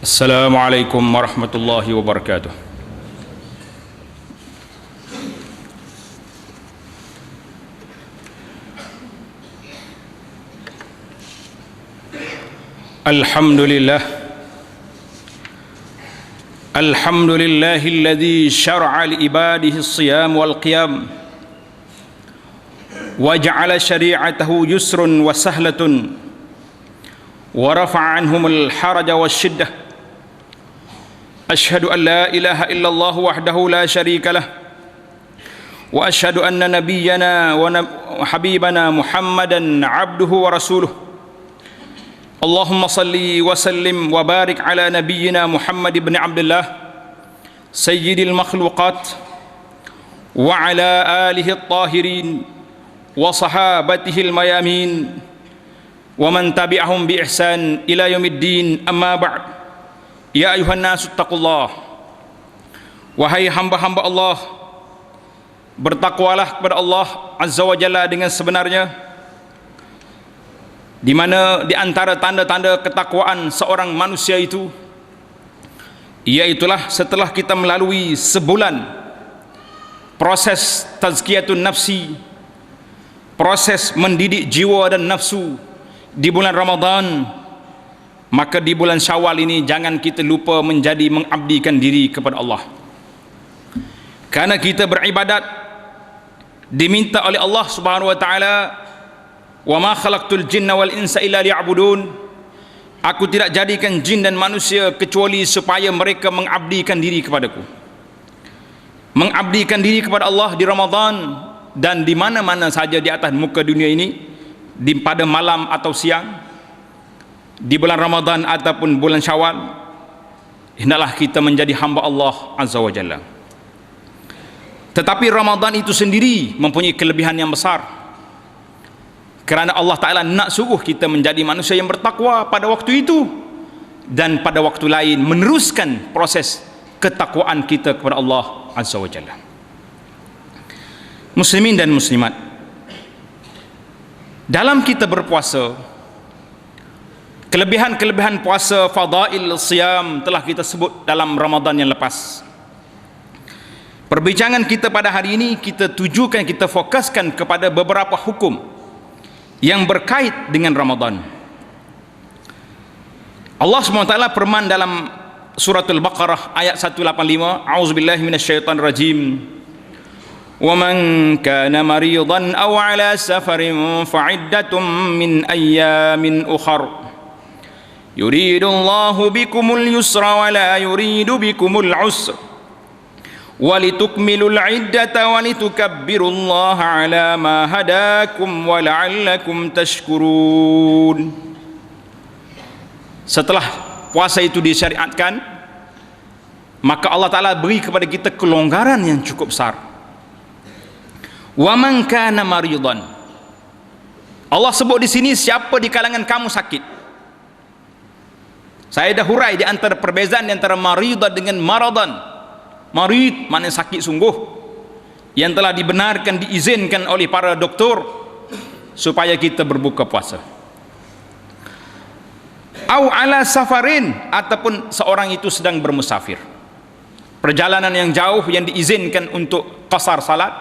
Assalamualaikum warahmatullahi wabarakatuh. Alhamdulillah Alhamdulillahilladzi syara'a li ibadihi as-siyam wal qiyam wa ja'ala syari'atahu yusrun wa sahlatun wa rafa'a anhumul haraja wasyiddah. Ashhadu an la ilaha illallah wahdahu la syarika lah wa ashhadu anna nabiyyana wa habibana Muhammadan abduhu wa rasuluh. Allahumma salli wa sallim wa barik ala nabiyyina Muhammad ibn Abdullah sayyidil makhluqat wa ala alihi at-tahirin wa sahabatihi al-mayamin wa man tabi'ahum bi ihsan ila yaumiddin. Amma ba'd. Ya ayuhan nasu taqullah, wahai hamba-hamba Allah, bertakwalah kepada Allah Azza wa Jalla dengan sebenarnya, di mana di antara tanda-tanda ketakwaan seorang manusia itu, iaitulah setelah kita melalui sebulan proses tazkiyatun nafsi, proses mendidik jiwa dan nafsu di bulan Ramadan, maka di bulan Syawal ini jangan kita lupa mengabdikan diri kepada Allah. Karena kita beribadat diminta oleh Allah Subhanahu wa taala, "Wa ma khalaqtul jinna wal insa illa liya'budun." Aku tidak jadikan jin dan manusia kecuali supaya mereka mengabdikan diri kepadaku. Mengabdikan diri kepada Allah di Ramadan dan di mana-mana saja di atas muka dunia ini, pada malam atau siang, di bulan Ramadan ataupun bulan Syawal, hendaklah kita menjadi hamba Allah Azza wa Jalla. Tetapi Ramadan itu sendiri mempunyai kelebihan yang besar, kerana Allah Ta'ala nak suruh kita menjadi manusia yang bertakwa pada waktu itu, dan pada waktu lain meneruskan proses ketakwaan kita kepada Allah Azza wa Jalla. Muslimin dan muslimat, dalam kita berpuasa, kelebihan-kelebihan puasa, fadail siyam telah kita sebut dalam Ramadan yang lepas. Perbincangan kita pada hari ini kita tujukan, kita fokuskan kepada beberapa hukum yang berkait dengan Ramadan. Allah SWT firman dalam suratul Baqarah ayat 185, A'udzubillahi minasyaitonir rajim. Wa man kana maridan aw ala safarin fa'iddatun min ayyamin ukhra. Yuridullahu bikumul yusra wa la yuridu bikumul usra walitukmilul iddata walitukabbirullaha ala ma hadakum wa la'allakum tashkurun. Setelah puasa itu disyariatkan, maka Allah Ta'ala beri kepada kita kelonggaran yang cukup besar. Wa man kana maridan, Allah sebut di sini siapa di kalangan kamu sakit. Saya dah hurai di antara perbezaan di antara maridah dengan maradan. Marid maknanya sakit sungguh, yang telah dibenarkan, diizinkan oleh para doktor supaya kita berbuka puasa. Au ala safarin, ataupun seorang itu sedang bermusafir, perjalanan yang jauh yang diizinkan untuk qasar salat,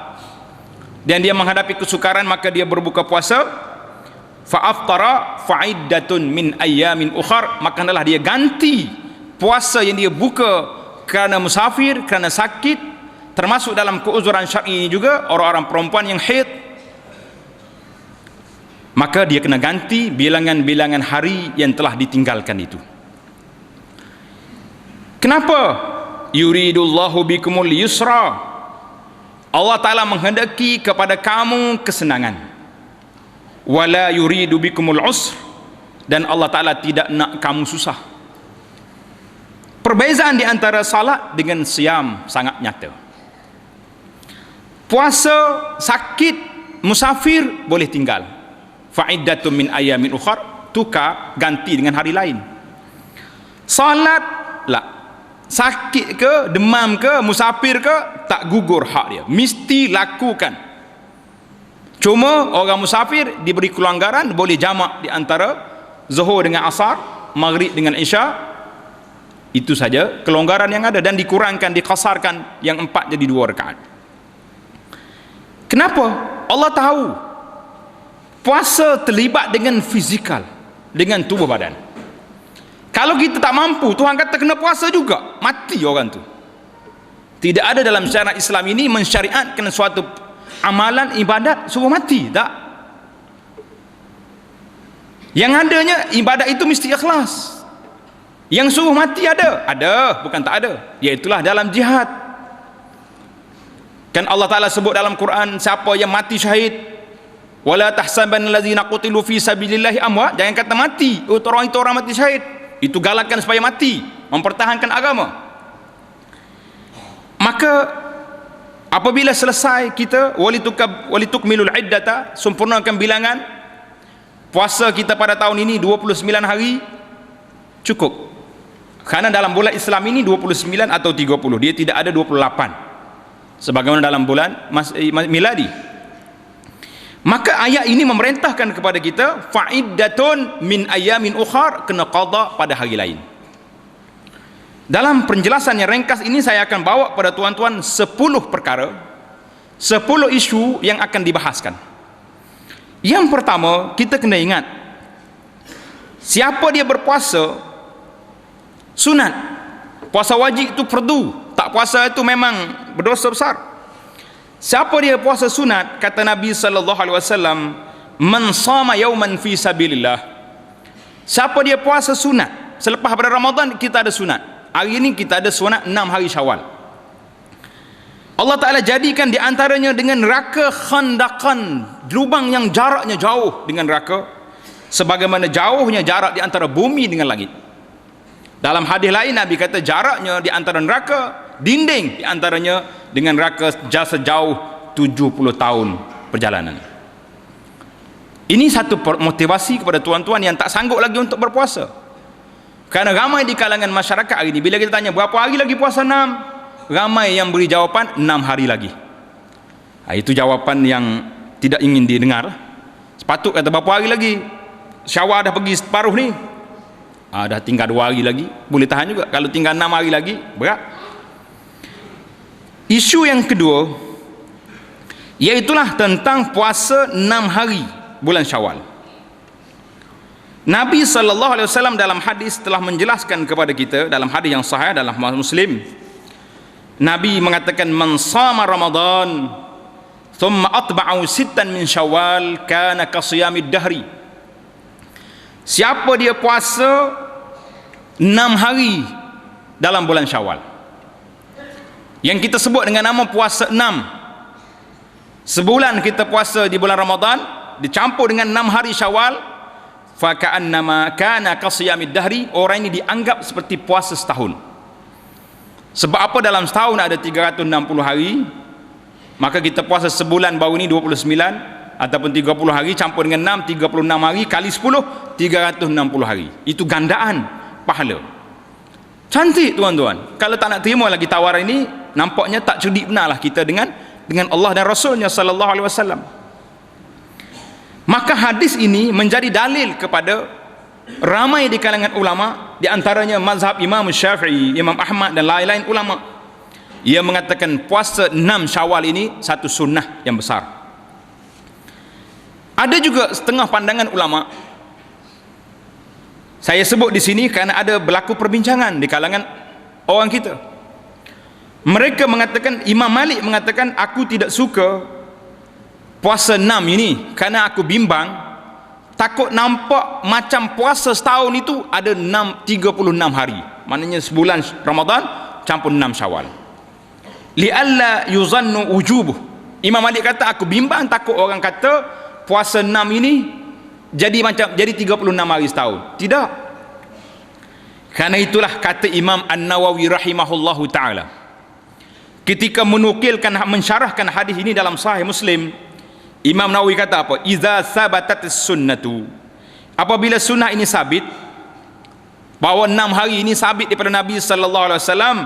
dan dia menghadapi kesukaran, maka dia berbuka puasa. Fa'aftara fa'iddatun min ayyamin ukhar, maka hendaklah dia ganti puasa yang dia buka kerana musafir, kerana sakit, termasuk dalam keuzuran syar'i ini juga orang-orang perempuan yang haid, maka dia kena ganti bilangan-bilangan hari yang telah ditinggalkan itu. Kenapa? Yuridullahu bikumul yusra, Allah Ta'ala menghendaki kepada kamu kesenangan. Wala yuridu bikumul usr, dan Allah Ta'ala tidak nak kamu susah. Perbezaan di antara salat dengan siam sangat nyata. Puasa, sakit, musafir boleh tinggal, fa'iddatun min ayamin ukhar, tukar ganti dengan hari lain. Salat lah, sakit ke, demam ke, musafir ke, tak gugur hak dia, mesti lakukan. Cuma orang musafir diberi kelonggaran, boleh jamak di antara Zuhur dengan Asar, Maghrib dengan Isya, Itu saja kelonggaran yang ada, dan dikurangkan, dikasarkan yang 4 jadi 2 rakaat. Kenapa? Allah tahu puasa terlibat dengan fizikal, dengan tubuh badan. Kalau kita tak mampu, Tuhan kata kena puasa juga, mati orang tu. Tidak ada dalam syariat Islam ini mensyariatkan suatu amalan ibadat suruh mati, tak. Yang adanya ibadat itu mesti ikhlas. Yang suruh mati ada, bukan tak ada. Iaitulah dalam jihad. Kan Allah Ta'ala sebut dalam Quran, siapa yang mati syahid, wala tahsabanna allazina qutilu fi sabilillahi amwat, jangan kata mati, orang itu orang mati syahid. Itu galakkan supaya mati, mempertahankan agama. Maka apabila selesai kita walitukmilul iddata, sempurnakan bilangan puasa kita pada tahun ini 29 hari, cukup. Karena dalam bulan Islam ini 29 atau 30, dia tidak ada 28 sebagaimana dalam bulan miladi. Maka ayat ini memerintahkan kepada kita fa'iddatun min ayamin ukhar, kena qada pada hari lain. Dalam penjelasan yang ringkas ini saya akan bawa pada tuan-tuan 10 perkara, 10 isu yang akan dibahaskan. Yang pertama, kita kena ingat, siapa dia berpuasa sunat, puasa wajib itu fardu, tak puasa itu memang berdosa besar. Siapa dia puasa sunat, kata Nabi sallallahu alaihi wasallam, man shama yauman fi sabilillah. Siapa dia puasa sunat, selepas pada Ramadan kita ada sunat. Hari ini kita ada sunat 6 hari Syawal. Allah Ta'ala jadikan di antaranya dengan neraka khandakan, lubang yang jaraknya jauh dengan neraka, sebagaimana jauhnya jarak di antara bumi dengan langit. Dalam hadis lain Nabi kata jaraknya di antara neraka, dinding di antaranya dengan neraka sejauh 70 tahun perjalanan. Ini satu motivasi kepada tuan-tuan yang tak sanggup lagi untuk berpuasa. Karena ramai di kalangan masyarakat hari ini, bila kita tanya berapa hari lagi puasa 6, ramai yang beri jawapan 6 hari lagi. Itu jawapan yang tidak ingin didengar. Sepatut kata berapa hari lagi, Syawal dah pergi separuh ni, dah tinggal 2 hari lagi, boleh tahan juga. Kalau tinggal 6 hari lagi, berat. Isu yang kedua, iaitulah tentang puasa 6 hari bulan Syawal. Nabi SAW dalam hadis telah menjelaskan kepada kita, dalam hadis yang sahih dalam Muslim, Nabi mengatakan, man shama Ramadan thumma atba'u sittan min Syawal kana kasiyamid dahri. Siapa dia puasa 6 hari dalam bulan Syawal, yang kita sebut dengan nama puasa 6. Sebulan kita puasa di bulan Ramadan dicampur dengan 6 hari Syawal, fa ka'annama kana kasiyamid dahri, orang ini dianggap seperti puasa setahun. Sebab apa? Dalam setahun ada 360 hari, maka kita puasa sebulan baru ni 29 ataupun 30 hari campur dengan 6, 36 hari kali 10, 360 hari. Itu gandaan pahala. Cantik tuan-tuan. Kalau tak nak terima lagi tawaran ini, nampaknya tak cerdik benarlah kita dengan Allah dan Rasulnya sallallahu alaihi wasallam. Maka hadis ini menjadi dalil kepada ramai di kalangan ulama, di antaranya mazhab Imam Syafi'i, Imam Ahmad dan lain-lain ulama. Ia mengatakan puasa 6 Syawal ini satu sunnah yang besar. Ada juga setengah pandangan ulama, saya sebut di sini kerana ada berlaku perbincangan di kalangan orang kita. Mereka mengatakan, Imam Malik mengatakan, aku tidak suka puasa 6 ini kerana aku bimbang, takut nampak macam puasa setahun itu ada 36 hari, maknanya sebulan Ramadan campur 6 Syawal, li'alla yuzannu wujubuh. Imam Malik kata, aku bimbang takut orang kata puasa 6 ini jadi 36 hari setahun. Tidak. Karena itulah kata Imam An-Nawawi rahimahullahu ta'ala ketika mensyarahkan hadis ini dalam Sahih Muslim, Imam Nawawi kata apa? Iza sabatat sunnatu, apabila sunnah ini sabit, bahawa 6 hari ini sabit daripada Nabi sallallahu alaihi wasallam,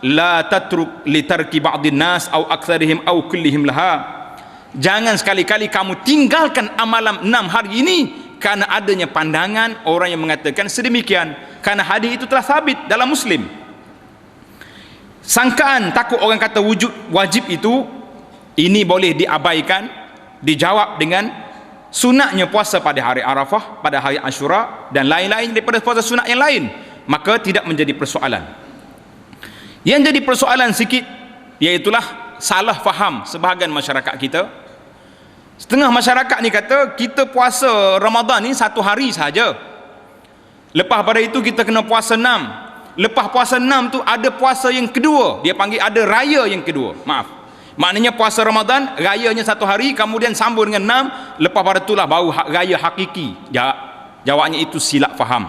la tatruk li tarki ba'dhin nas au aktsarihim au kullihim laha. Jangan sekali-kali kamu tinggalkan amalan 6 hari ini karena adanya pandangan orang yang mengatakan sedemikian, karena hadis itu telah sabit dalam Muslim. Sangkaan takut orang kata wujud wajib itu, ini boleh diabaikan, dijawab dengan sunatnya puasa pada hari Arafah, pada hari Ashura dan lain-lain daripada puasa sunat yang lain, maka tidak menjadi persoalan. Yang jadi persoalan sikit, iaitulah salah faham sebahagian masyarakat kita. Setengah masyarakat ni kata kita puasa Ramadan ni 1 hari saja, lepas pada itu kita kena puasa 6. Lepas puasa 6 tu ada puasa yang kedua, dia panggil ada raya yang kedua. Maknanya puasa Ramadan rayanya 1 hari, kemudian sambung dengan 6, lepas pada itulah baru raya hakiki. Jawabnya itu silap faham.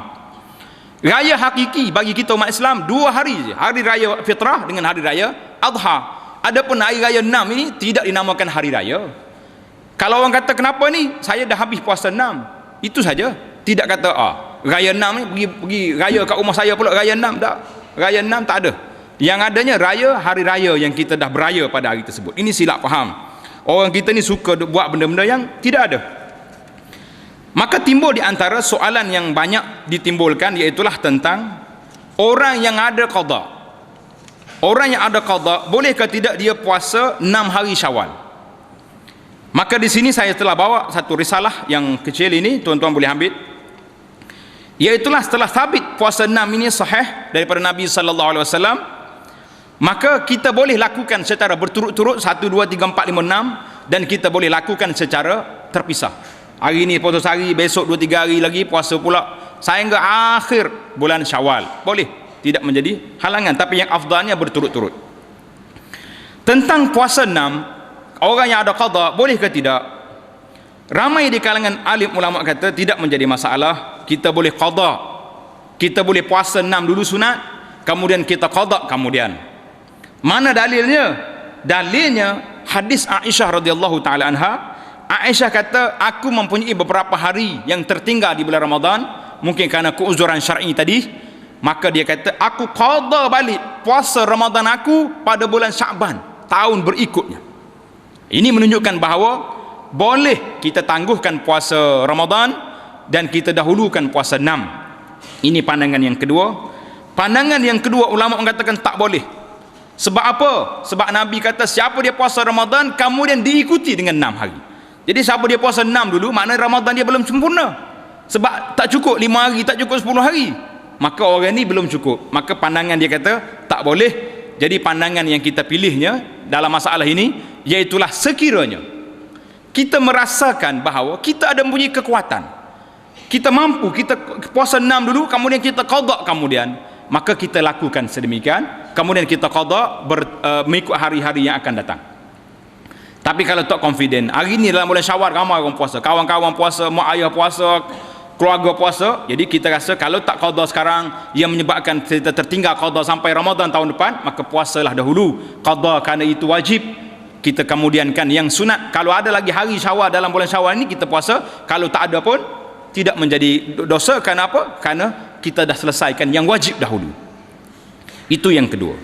Raya hakiki bagi kita umat Islam 2 hari je, hari raya fitrah dengan hari raya adha. Adapun hari raya 6 ini tidak dinamakan hari raya. Kalau orang kata kenapa ni, saya dah habis puasa 6, itu saja. Tidak kata raya 6 ni pergi raya kat rumah saya pula raya 6, tak. Raya 6 tak ada. Yang adanya raya hari raya yang kita dah beraya pada hari tersebut. Ini silap faham. Orang kita ni suka buat benda-benda yang tidak ada. Maka timbul di antara soalan yang banyak ditimbulkan, iaitulah tentang orang yang ada qada. Orang yang ada qada, bolehkah tidak dia puasa 6 hari Syawal? Maka di sini saya telah bawa satu risalah yang kecil ini, tuan-tuan boleh ambil. Iaitulah setelah sabit puasa 6 ini sahih daripada Nabi sallallahu alaihi wasallam, maka kita boleh lakukan secara berturut-turut 1 2 3 4 5 6, dan kita boleh lakukan secara terpisah. Hari ini puasa sehari, besok 2 3 hari lagi puasa pula sehingga akhir bulan Syawal. Boleh, tidak menjadi halangan, tapi yang afdalnya berturut-turut. Tentang puasa 6, orang yang ada qada boleh ke tidak? Ramai di kalangan alim ulama kata tidak menjadi masalah. Kita boleh qada, kita boleh puasa 6 dulu sunat, kemudian kita qada kemudian. Mana dalilnya? Dalilnya hadis Aisyah radhiyallahu taala anha. Aisyah kata, aku mempunyai beberapa hari yang tertinggal di bulan Ramadan, mungkin kerana keuzuran syar'i tadi, maka dia kata aku qada balik puasa Ramadan aku pada bulan Syaban tahun berikutnya. Ini menunjukkan bahawa boleh kita tangguhkan puasa Ramadan dan kita dahulukan puasa 6. Ini pandangan yang kedua. Pandangan yang kedua, ulama mengatakan tak boleh. Sebab apa? Sebab Nabi kata siapa dia puasa Ramadan kemudian diikuti dengan 6 hari. Jadi siapa dia puasa 6 dulu, maknanya Ramadan dia belum sempurna. Sebab tak cukup 5 hari, tak cukup 10 hari. Maka orang ni belum cukup. Maka pandangan dia kata tak boleh. Jadi pandangan yang kita pilihnya dalam masalah ini, iaitulah sekiranya kita merasakan bahawa kita ada mempunyai kekuatan, kita mampu, kita puasa 6 dulu kemudian kita qada kemudian, maka kita lakukan sedemikian, kemudian kita qada mengikut hari-hari yang akan datang. Tapi kalau tak confident, hari ni dalam bulan Syawal ramai orang puasa, kawan-kawan puasa, mak ayah puasa, keluarga puasa, jadi kita rasa kalau tak qada sekarang yang menyebabkan kita tertinggal qada sampai Ramadan tahun depan, maka puasalah dahulu qada kerana itu wajib. Kita kemudiankan yang sunat. Kalau ada lagi hari Syawal dalam bulan Syawal ini kita puasa, kalau tak ada pun tidak menjadi dosa. Kerana apa? Kerana kita dah selesaikan yang wajib dahulu. Itu yang kedua.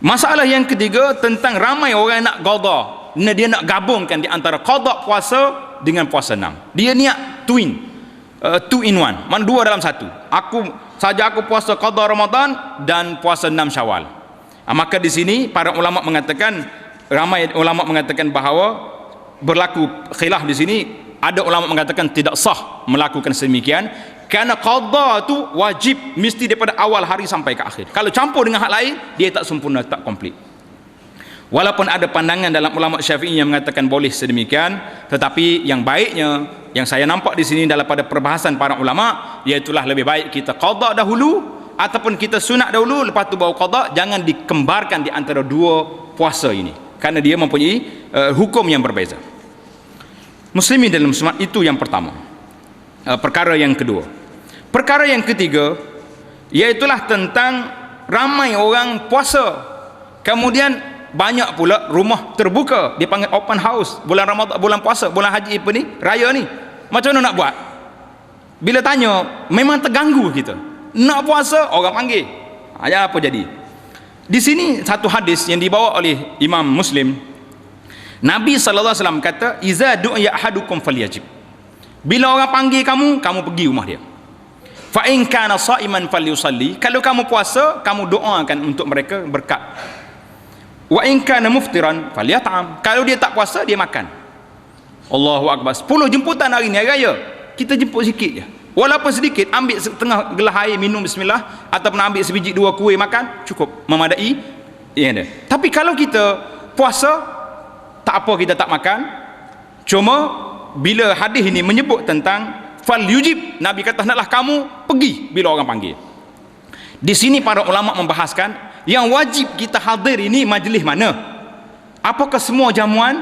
Masalah yang ketiga, tentang ramai orang nak qada, dia nak gabungkan di antara qada puasa dengan puasa 6. Dia niat twin, 2 in 1, mana 2 dalam 1. Aku puasa qada Ramadan dan puasa 6 Syawal. Maka di sini para ulama mengatakan, ramai ulama mengatakan bahawa berlaku khilaf di sini. Ada ulama mengatakan tidak sah melakukan sedemikian, kerana qada tu wajib mesti daripada awal hari sampai ke akhir. Kalau campur dengan hak lain, dia tak sempurna, tak komplit. Walaupun ada pandangan dalam ulama Syafi'i yang mengatakan boleh sedemikian, tetapi yang baiknya, yang saya nampak di sini daripada perbahasan para ulama, iaitulah lebih baik kita qada dahulu ataupun kita sunat dahulu, lepas tu baru qada. Jangan dikembarkan di antara dua puasa ini, kerana dia mempunyai hukum yang berbeza. Muslimin dan muslimat, itu yang pertama. Perkara yang kedua. Perkara yang ketiga, iaitulah tentang ramai orang puasa, kemudian banyak pula rumah terbuka, dipanggil open house bulan Ramadan, bulan puasa, bulan haji apa ni, raya ni. Macam mana nak buat? Bila tanya, memang terganggu kita. Nak puasa, orang panggil. Apa jadi? Di sini satu hadis yang dibawa oleh Imam Muslim, Nabi sallallahu alaihi wasallam kata, "Iza du'a ahadukum falyajib." Bila orang panggil kamu, kamu pergi rumah dia. Fa in kana sha'iman falyusalli, kalau kamu puasa kamu doakan untuk mereka berkat. Wa in kana muftiran falyat'am, kalau dia tak puasa dia makan. Allahu akbar. 10 jemputan hari ni hari raya, kita jemput sikit je, walaupun sedikit, ambil setengah gelas air minum bismillah, ataupun ambil sebiji 2 kuih makan, cukup, memadai. Ya ada. Tapi kalau kita puasa tak apa, kita tak makan. Cuma bila hadis ini menyebut tentang fal yujib, Nabi kata hendaklah kamu pergi bila orang panggil. Di sini para ulama membahaskan yang wajib kita hadir ini majlis mana? Apakah semua jamuan,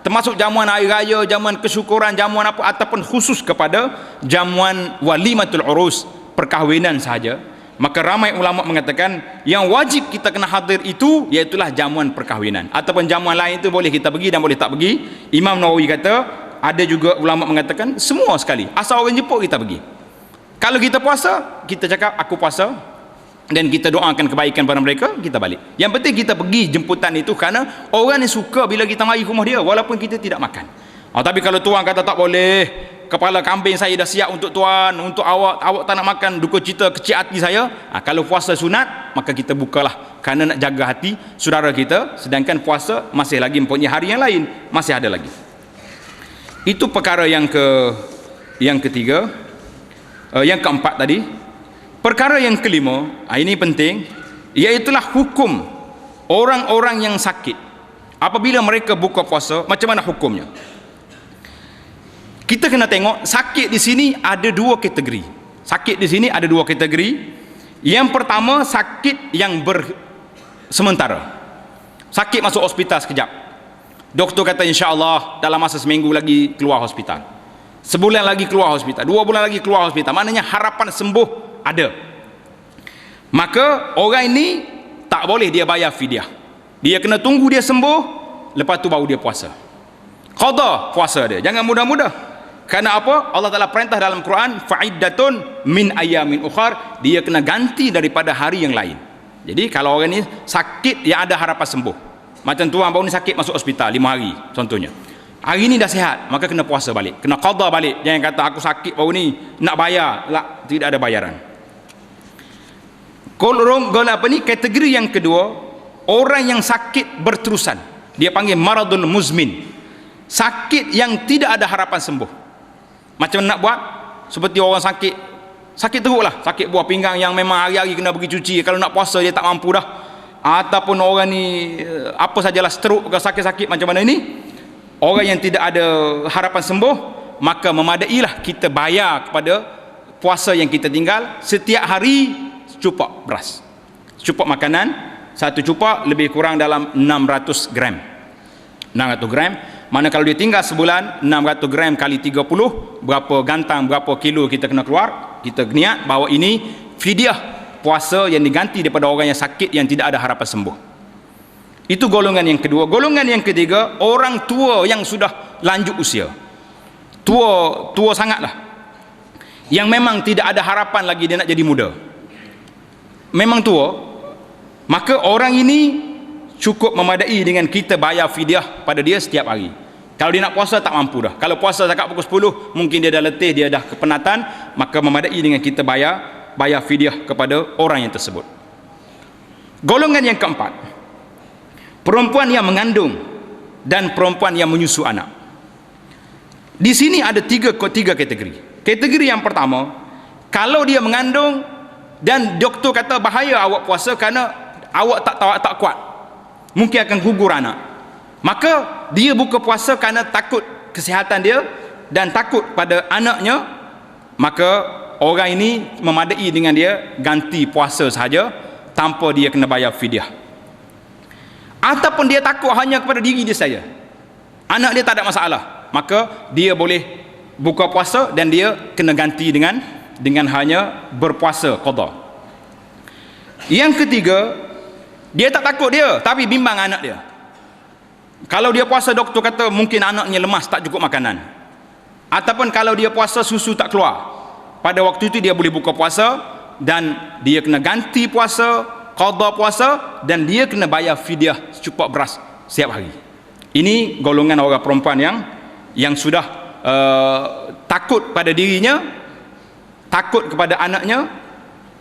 termasuk jamuan hari raya, jamuan kesyukuran, jamuan apa, ataupun khusus kepada jamuan walimatul urus, perkahwinan sahaja? Maka ramai ulama mengatakan yang wajib kita kena hadir itu iaitulah jamuan perkahwinan. Ataupun jamuan lain itu boleh kita pergi dan boleh tak pergi. Imam Nawawi kata, ada juga ulama mengatakan semua sekali, asal orang jemput kita pergi. Kalau kita puasa, kita cakap aku puasa, dan kita doakan kebaikan pada mereka, kita balik. Yang penting kita pergi jemputan itu, kerana orang yang suka bila kita mari ke rumah dia walaupun kita tidak makan. Tapi kalau tuan kata tak boleh, kepala kambing saya dah siap untuk tuan, untuk awak tak nak makan, duka cita kecil hati saya. Kalau puasa sunat, maka kita bukalah, kerana nak jaga hati saudara kita, sedangkan puasa masih lagi mempunyai hari yang lain, masih ada lagi. Itu perkara yang ketiga. Yang keempat tadi. Perkara yang kelima, ini penting, iaitulah hukum orang-orang yang sakit apabila mereka buka puasa, macam mana hukumnya. Kita kena tengok sakit di sini ada 2 kategori. Sakit di sini ada 2 kategori. Yang pertama, sakit yang sementara. Sakit masuk hospital sekejap, doktor kata insya-Allah dalam masa seminggu lagi keluar hospital, sebulan lagi keluar hospital, 2 bulan lagi keluar hospital, maknanya harapan sembuh ada. Maka orang ini tak boleh dia bayar fidyah, dia kena tunggu dia sembuh, lepas tu baru dia puasa, qada puasa dia. Jangan mudah-mudah. Kerana apa? Allah Ta'ala perintah dalam Quran, fa'iddatun min ayamin ukhar, dia kena ganti daripada hari yang lain. Jadi kalau orang ni sakit yang ada harapan sembuh, macam tuan baru ni sakit masuk hospital 5 hari contohnya, hari ni dah sihat, maka kena puasa balik, kena qada balik. Jangan kata aku sakit baru ni nak bayar, tidak ada bayaran. Kategori yang kedua, orang yang sakit berterusan, dia panggil maradun muzmin, sakit yang tidak ada harapan sembuh. Macam nak buat? Seperti orang sakit teruk lah, sakit buah pinggang yang memang hari-hari kena pergi cuci, kalau nak puasa dia tak mampu dah. Ataupun orang ni apa sajalah, stroke ke sakit-sakit macam mana ini, orang yang tidak ada harapan sembuh, maka memadailah kita bayar kepada puasa yang kita tinggal setiap hari secupak beras, secupak makanan, satu cupak lebih kurang dalam 600 gram. 600 gram, mana kalau dia tinggal sebulan, 600 gram kali 30, berapa gantang, berapa kilo kita kena keluar. Kita niat bahawa ini fidyah puasa yang diganti daripada orang yang sakit yang tidak ada harapan sembuh. Itu golongan yang kedua. Golongan yang ketiga, orang tua yang sudah lanjut usia, tua sangatlah, yang memang tidak ada harapan lagi dia nak jadi muda, memang tua. Maka orang ini cukup memadai dengan kita bayar fidyah pada dia setiap hari. Kalau dia nak puasa tak mampu dah, kalau puasa cakap pukul 10 mungkin dia dah letih, dia dah kepenatan, maka memadai dengan kita bayar fidyah kepada orang yang tersebut. Golongan yang keempat, perempuan yang mengandung dan perempuan yang menyusu anak. Di sini ada tiga kategori. Kategori yang pertama, kalau dia mengandung dan doktor kata bahaya awak puasa kerana awak tak kuat, mungkin akan gugur anak, maka dia buka puasa kerana takut kesihatan dia dan takut pada anaknya, maka orang ini memadai dengan dia ganti puasa sahaja tanpa dia kena bayar fidyah. Ataupun dia takut hanya kepada diri dia saja, anak dia tak ada masalah, maka dia boleh buka puasa dan dia kena ganti dengan hanya berpuasa qada. Yang ketiga, dia tak takut dia, tapi bimbang anak dia. Kalau dia puasa, doktor kata mungkin anaknya lemas, tak cukup makanan. Ataupun kalau dia puasa susu tak keluar, pada waktu itu dia boleh buka puasa dan dia kena ganti puasa, qada puasa, dan dia kena bayar fidyah secupak beras setiap hari. Ini golongan orang perempuan yang sudah takut pada dirinya takut kepada anaknya,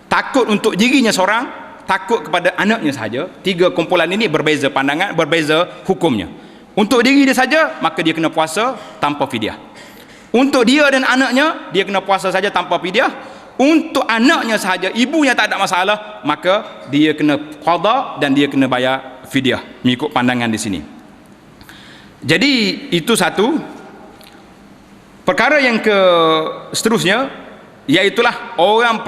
takut untuk dirinya seorang, takut kepada anaknya sahaja. 3 kumpulan ini berbeza pandangan, berbeza hukumnya. Untuk diri dia saja, maka dia kena puasa tanpa fidyah. Untuk dia dan anaknya, dia kena puasa saja tanpa fidyah. Untuk anaknya sahaja, ibunya tak ada masalah, maka dia kena qada dan dia kena bayar fidyah mengikut pandangan di sini. Jadi itu satu. Perkara yang seterusnya, iaitulah orang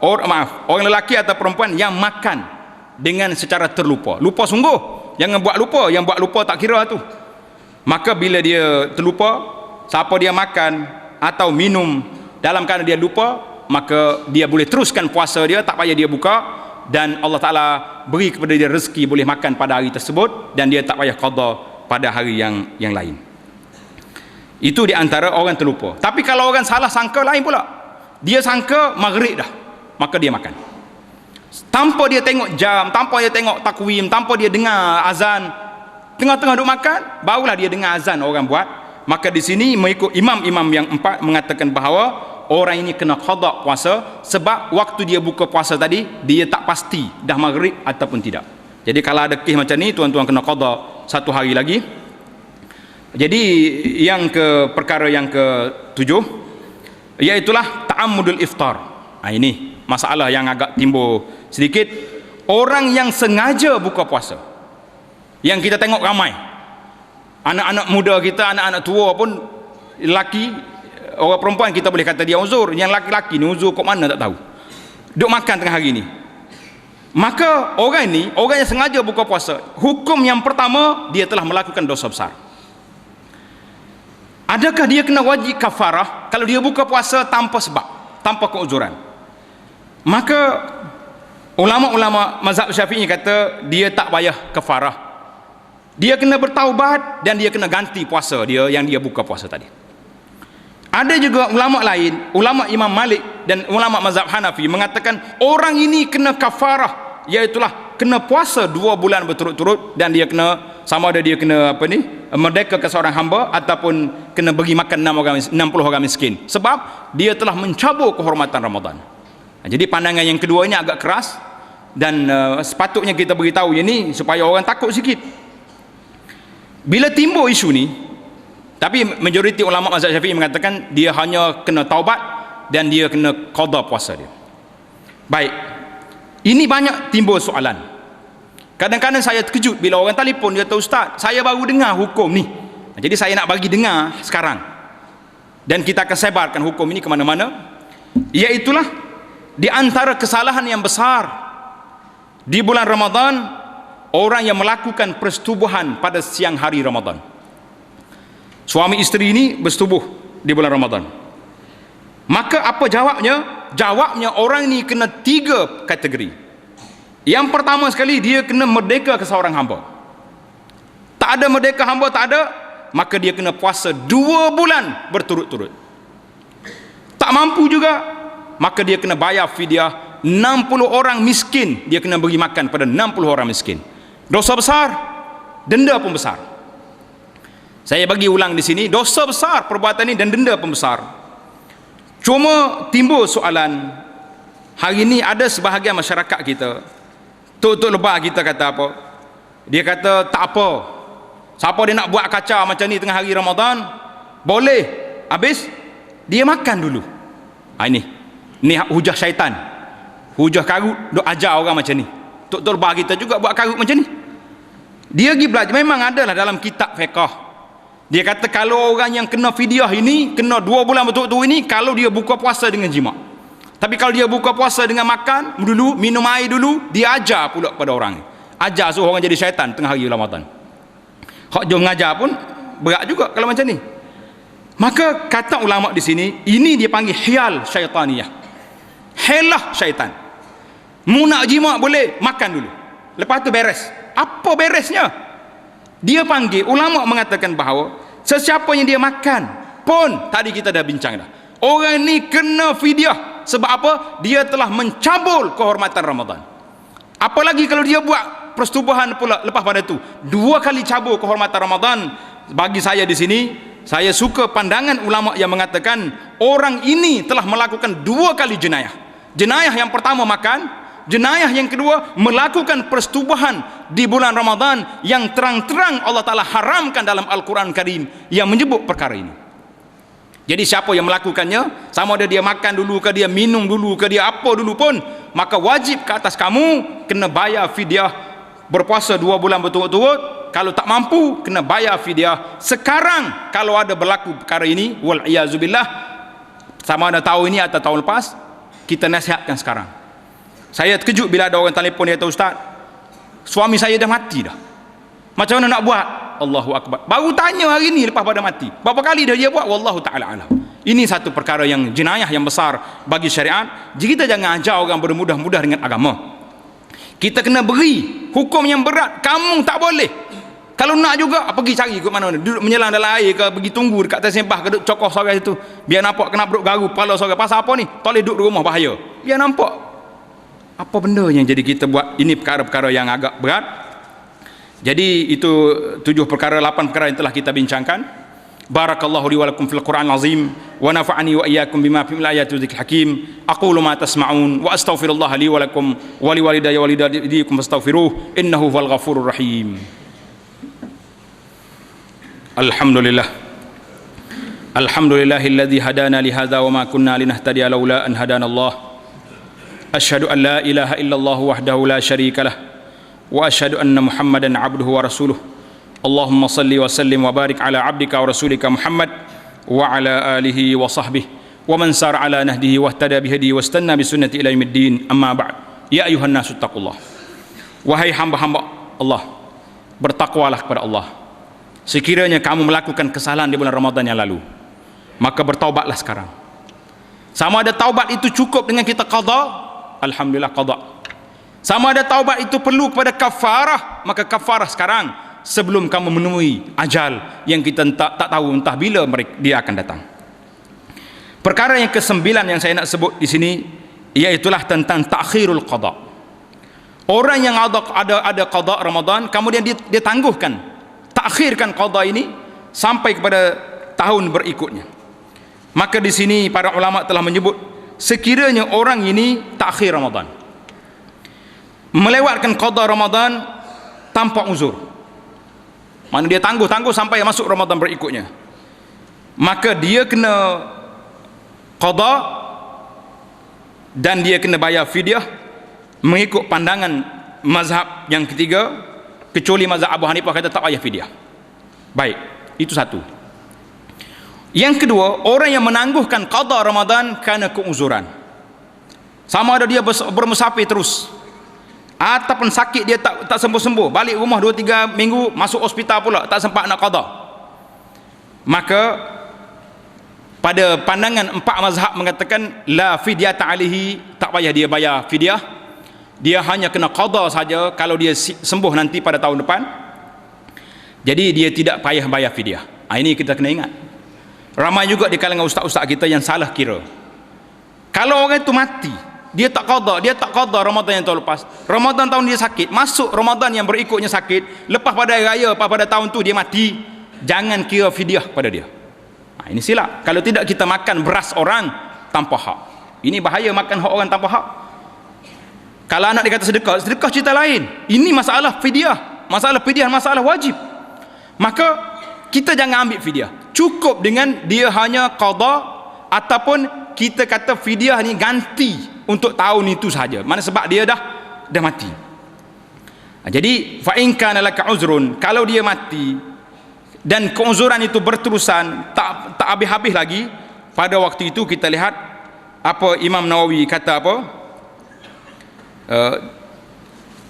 orang lelaki atau perempuan yang makan dengan secara terlupa. Lupa sungguh. Jangan buat lupa. Yang buat lupa tak kira tu. Maka bila dia terlupa, siapa dia makan atau minum dalam keadaan dia lupa, maka dia boleh teruskan puasa dia, tak payah dia buka, dan Allah Ta'ala beri kepada dia rezeki boleh makan pada hari tersebut, dan dia tak payah qada pada hari yang lain. Itu di antara orang terlupa. Tapi kalau orang salah sangka lain pula. Dia sangka maghrib dah, maka dia makan. Tanpa dia tengok jam, tanpa dia tengok takwim, tanpa dia dengar azan, tengah-tengah duk makan, barulah dia dengar azan orang buat. Maka di sini mengikut imam-imam yang 4 mengatakan bahawa orang ini kena qada puasa, sebab waktu dia buka puasa tadi dia tak pasti dah maghrib ataupun tidak. Jadi kalau ada kes macam ni, tuan-tuan kena qada 1 hari lagi. Jadi perkara yang ke-7, iaitulah ta'ammudul iftar. Ini masalah yang agak timbul sedikit. Orang yang sengaja buka puasa, yang kita tengok ramai, anak-anak muda kita, anak-anak tua pun, lelaki, orang perempuan kita boleh kata dia uzur, yang laki-laki ni uzur kok mana tak tahu, duk makan tengah hari ni. Maka orang ini, orang yang sengaja buka puasa, hukum yang pertama, dia telah melakukan dosa besar. Adakah dia kena wajib kafarah kalau dia buka puasa tanpa sebab, tanpa keuzuran? Maka ulama-ulama mazhab Syafi'i kata dia tak payah kafarah. Dia kena bertaubat dan dia kena ganti puasa dia yang dia buka puasa tadi. Ada juga ulama lain, ulama Imam Malik dan ulama mazhab Hanafi mengatakan orang ini kena kafarah, iaitulah kena puasa 2 bulan berturut-turut, dan dia kena, sama ada dia kena merdeka ke seorang hamba ataupun kena bagi makan 60 orang miskin, sebab dia telah mencabur kehormatan Ramadan. Jadi pandangan yang kedua ini agak keras, dan sepatutnya kita beritahu ini supaya orang takut sikit. Bila timbul isu ni, tapi majoriti ulama mazhab Syafi'i mengatakan dia hanya kena taubat dan dia kena qada puasa dia. Baik, ini banyak timbul soalan. Kadang-kadang saya terkejut bila orang telefon, dia kata, Ustaz, saya baru dengar hukum ni. Jadi saya nak bagi dengar sekarang, dan kita akan sebarkan hukum ini ke mana-mana. Iaitulah di antara kesalahan yang besar di bulan Ramadan, orang yang melakukan persetubuhan pada siang hari Ramadan. Suami isteri ini bersetubuh di bulan Ramadan. Maka apa jawabnya? Jawabnya orang ini kena 3 kategori. Yang pertama sekali, dia kena merdeka ke seorang hamba. Tak ada merdeka hamba, tak ada, maka dia kena puasa 2 bulan berturut-turut. Tak mampu juga, maka dia kena bayar fidyah 60 orang miskin, dia kena beri makan pada 60 orang miskin. Dosa besar, denda pun besar. Saya bagi ulang di sini, dosa besar perbuatan ini dan denda pun besar. Cuma timbul soalan, hari ini ada sebahagian masyarakat kita, tok-tok lebah kita kata apa? Dia kata tak apa, siapa dia nak buat kacau macam ni tengah hari Ramadan, boleh, habis dia makan dulu. Ini hujah syaitan, hujah karut, duk ajar orang macam ni. Tok-tok lebah kita juga buat karut macam ni. Dia pergi belajar, memang adalah dalam kitab fiqh. Dia kata kalau orang yang kena fidyah ini, kena 2 bulan betul-betul ini, kalau dia buka puasa dengan jima'. Tapi kalau dia buka puasa dengan makan dulu, minum air dulu, dia ajar pula pada orang ni. Ajar suruh orang jadi syaitan tengah hari Ramadan. Hak jom mengajar pun berat juga kalau macam ni. Maka kata ulama di sini, ini dia panggil hiyal syaitaniyah. Helah syaitan. Mu nak jima' boleh, makan dulu. Lepas tu beres. Apa beresnya? Dia panggil, ulama mengatakan bahawa sesiapa yang dia makan pun, tadi kita dah bincang dah, orang ni kena fidyah. Sebab apa? Dia telah mencabul kehormatan Ramadan. Apalagi kalau dia buat persetubuhan pula lepas pada itu, 2 kali cabul kehormatan Ramadan. Bagi saya di sini, saya suka pandangan ulama yang mengatakan orang ini telah melakukan 2 kali jenayah. Jenayah yang pertama makan, jenayah yang kedua melakukan persetubuhan di bulan Ramadan yang terang-terang Allah Ta'ala haramkan dalam Al-Quran Karim yang menyebut perkara ini. Jadi siapa yang melakukannya, sama ada dia makan dulu ke dia minum dulu ke dia apa dulu pun, maka wajib ke atas kamu kena bayar fidyah, berpuasa 2 bulan berturut-turut. Kalau tak mampu kena bayar fidyah. Sekarang kalau ada berlaku perkara ini, wal iazubillah, sama ada tahun ini atau tahun lepas, kita nasihatkan sekarang. Saya terkejut bila ada orang telefon dia kata, Ustaz, suami saya dah mati dah, macam mana nak buat? Allahu Akbar. Baru tanya hari ni lepas pada mati. Berapa kali dah dia buat? Wallahu ta'ala alam. Ini satu perkara yang jenayah yang besar bagi syariat. Jadi kita jangan ajar orang bermudah-mudah dengan agama. Kita kena beri hukum yang berat. Kamu tak boleh. Kalau nak juga, pergi cari ke mana-mana. Duduk menyelang dalam air ke, pergi tunggu dekat atas sembah ke, duduk cokoh sorang situ. Biar nampak kena perut garu, kepala sorang. Pasal apa ni? Tak boleh duduk di rumah, bahaya. Biar nampak. Apa benda yang jadi kita buat? Ini perkara-perkara yang agak berat. Jadi itu 7 perkara, 8 perkara yang telah kita bincangkan. Barakallahu li wa lakum fil Qur'an azim wa nafa'ani wa iyyakum bima fil ayati dzikril hakim. Aqulu ma tasma'un wa astaghfirullah li wa lakum wa li walidayya wa walidaykum fastaghfiruh innahu huwal ghafurur rahim. Alhamdulillah. Alhamdulillahilladzi hadana li hadza wa ma kunna linahtadiya laula an hadana Allah. Asyhadu an la ilaha illallah wahdahu la syarika lah. Wa asyhadu anna Muhammadan abduhu wa rasuluh. Allahumma salli wa sallim wa barik ala abdika wa rasulika Muhammad wa ala alihi wa sahbihi wa man sar ala nahdihi wa ihtada bihadihi wa istanna bi sunnati ila yaumiddin. Amma ba'd. Ya ayuhan nasu taqullah. Wahai hamba-hamba Allah, bertakwalah kepada Allah. Sekiranya kamu melakukan kesalahan di bulan Ramadan yang lalu, maka bertaubatlah sekarang. Sama ada taubat itu cukup dengan kita qada, alhamdulillah qada. Sama ada taubat itu perlu kepada kafarah, maka kafarah sekarang sebelum kamu menemui ajal yang kita tak tahu entah bila dia akan datang. Perkara yang ke-9 yang saya nak sebut di sini iaitulah tentang ta'khirul qada. Orang yang ada qada Ramadan kemudian dia tangguhkan, takhirkan qada ini sampai kepada tahun berikutnya. Maka di sini para ulama telah menyebut sekiranya orang ini takhir Ramadan, melewatkan qada Ramadan tanpa uzur, mana dia tangguh sampai masuk Ramadan berikutnya, maka dia kena qada dan dia kena bayar fidyah mengikut pandangan mazhab yang ketiga, kecuali mazhab Abu Hanifah kata tak payah fidyah. Baik, itu satu. Yang kedua, orang yang menangguhkan qada Ramadan kerana keuzuran, sama ada dia bermusafir terus ataupun sakit dia tak sembuh-sembuh, balik rumah 2-3 minggu, masuk hospital pula, tak sempat nak qada, maka pada pandangan 4 mazhab mengatakan la fidyata alaihi, tak payah dia bayar fidyah, dia hanya kena qada saja kalau dia sembuh nanti pada tahun depan. Jadi dia tidak payah bayar fidyah. Ini kita kena ingat. Ramai juga di kalangan ustaz-ustaz kita yang salah kira. Kalau orang itu mati, dia tak qada Ramadan yang tahun lepas, Ramadan tahun dia sakit, masuk Ramadan yang berikutnya sakit, lepas pada hari raya, lepas pada tahun tu dia mati, jangan kira fidyah pada dia. Ini silap. Kalau tidak kita makan beras orang tanpa hak. Ini bahaya, makan hak orang tanpa hak. Kalau anak dia kata sedekah cerita lain. Ini masalah fidyah, masalah wajib. Maka kita jangan ambil fidyah. Cukup dengan dia hanya qada, ataupun kita kata fidyah ni ganti untuk tahun itu saja. Mana sebab dia dah mati. Jadi fa in kana laka uzrun, kalau dia mati dan keuzuran itu berterusan, tak habis-habis lagi, pada waktu itu kita lihat apa Imam Nawawi kata apa,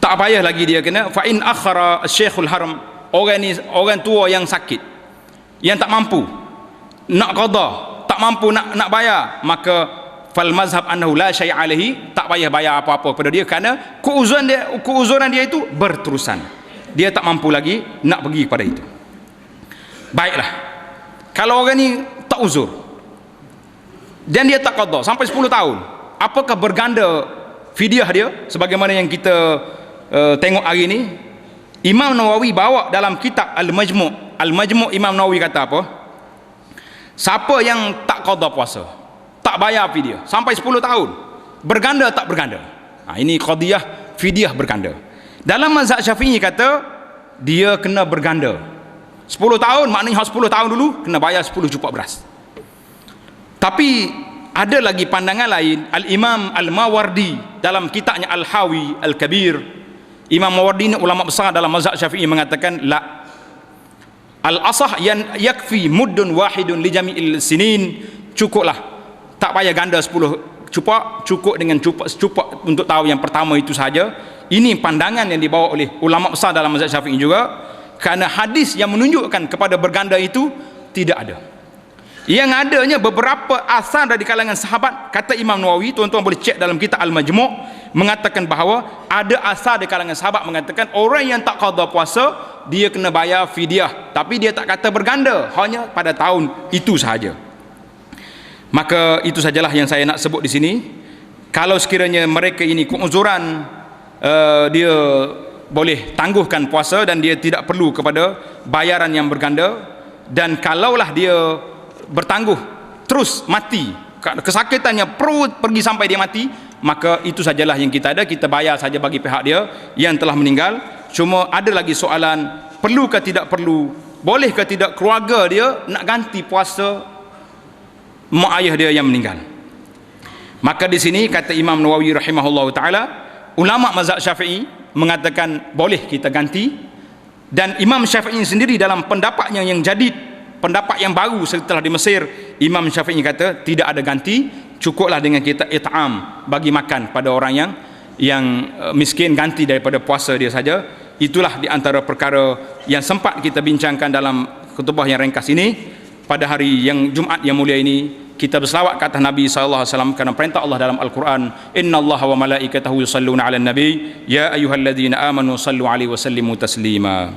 tak payah lagi dia kena. Fa in akhara Syekhul Haram, orang tua yang sakit, yang tak mampu nak qada, tak mampu nak bayar, maka fal mazhab annahu la syai' alaihi, tak payah bayar apa-apa pada dia, kerana keuzuran dia itu berterusan, dia tak mampu lagi nak pergi kepada itu. Baiklah, kalau orang ni tak uzur dan dia tak qada sampai 10 tahun, apakah berganda fidyah dia sebagaimana yang kita tengok hari ini? Imam Nawawi bawa dalam kitab Al-Majmu'. Al-Majmu' Imam Nawawi kata apa? Siapa yang tak qada puasa, tak bayar fidyah sampai 10 tahun, berganda tak berganda. Ini qadiyah fidyah berganda. Dalam mazhab Syafi'i kata dia kena berganda. 10 tahun maknanya 10 tahun dulu kena bayar 10 cupak beras. Tapi ada lagi pandangan lain. Al-Imam Al-Mawardi dalam kitabnya Al-Hawi Al-Kabir, Imam Mawardi ini ulama besar dalam mazhab Syafi'i mengatakan la, al-asah yang yakfi muddun wahidun li jami'il sinin, cukuplah, tak payah ganda 10 cupak, cukup dengan cupak untuk tahun yang pertama itu saja. Ini pandangan yang dibawa oleh ulama besar dalam mazhab Syafi'i juga, kerana hadis yang menunjukkan kepada berganda itu tidak ada. Yang adanya beberapa asar dari kalangan sahabat, kata Imam Nawawi, tuan-tuan boleh cek dalam kitab Al-Majmu', mengatakan bahawa ada asar dari kalangan sahabat mengatakan orang yang tak qada puasa dia kena bayar fidyah, tapi dia tak kata berganda, hanya pada tahun itu sahaja. Maka itu sajalah yang saya nak sebut di sini. Kalau sekiranya mereka ini keuzuran, dia boleh tangguhkan puasa dan dia tidak perlu kepada bayaran yang berganda. Dan kalaulah dia bertangguh terus mati, kesakitannya pergi sampai dia mati, maka itu sajalah yang kita ada, kita bayar saja bagi pihak dia yang telah meninggal. Cuma ada lagi soalan, perlu ke tidak perlu, boleh ke tidak keluarga dia nak ganti puasa mak ayah dia yang meninggal. Maka di sini kata Imam Nawawi rahimahullah taala, ulama mazhab Syafi'i mengatakan boleh kita ganti, dan Imam Syafi'i sendiri dalam pendapatnya yang jadid, pendapat yang baru setelah di Mesir, Imam Syafi'i kata tidak ada ganti, cukuplah dengan kita it'am, bagi makan pada orang yang miskin, ganti daripada puasa dia saja. Itulah di antara perkara yang sempat kita bincangkan dalam khutbah yang ringkas ini pada hari yang Jumaat yang mulia ini. Kita berselawat ke atas Nabi SAW kerana perintah Allah dalam Al-Quran, innallaha wa malaikatahu yusalluna 'alan nabi ya ayyuhalladzina amanu sallu 'alaihi wa sallimu taslima.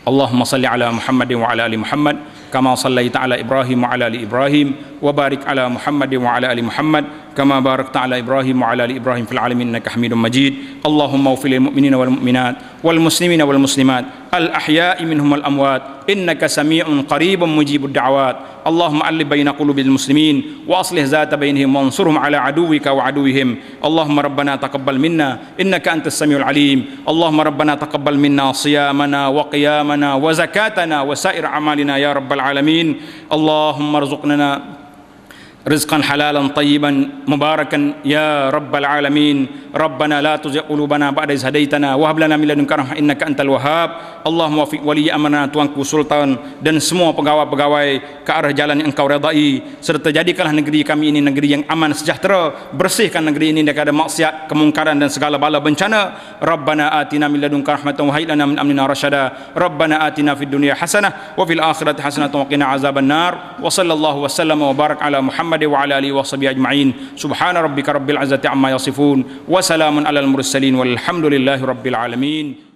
Allahumma salli ala Muhammad wa ala ali Muhammad kama sallaita ala Ibrahim wa ala ali Ibrahim wa barik ala Muhammad wa ala ali Muhammad kama barakta ala Ibrahim wa ala ali Ibrahim fil alamin innaka Hamidum Majid. Allahumma ighfir lil mu'minina wal mu'minat wal muslimina wal muslimat al ahya'i minhum wal amwat innaka sami'un qaribun mujibud da'awat. Allahumma alif baina qulubil muslimin wa aslih zata bainihim wansurhum ala aduwika wa aduwihim. Allahumma rabbana taqabbal minna innaka antas samiul alim. Allahumma rabbana taqabbal minna siyamana wa qiyamana wa zakatana wa sa'ir amalina ya rabbal alamin. Allahumma arzuqna rizqan halalan tayyiban mubarakan ya rabbal alamin. Rabbana la tuzigh qulubana ba'da idh hadaitana wa hab lana min ladunka rahmah innaka antal wahhab. Allahumma wafiq wali amanah tuanku sultan dan semua pegawai-pegawai ke arah jalan yang engkau redai, serta jadikanlah negeri kami ini negeri yang aman sejahtera, bersihkan negeri ini daripada maksiat, kemungkaran dan segala bala bencana. Rabbana atina min ladunka rahmatan wa hayyi lana min amrina rasyada. Rabbana atina fid dunya hasanah wa fil akhirati hasanah wa qina azabannar. Wa sallallahu wa sallama wa barak ala Muhammad wa ala alihi wa sahbihi ajma'in. Subhana rabbika rabbil izzati amma yasifun wa salamun alal mursalin walhamdulillahi rabbil alamin.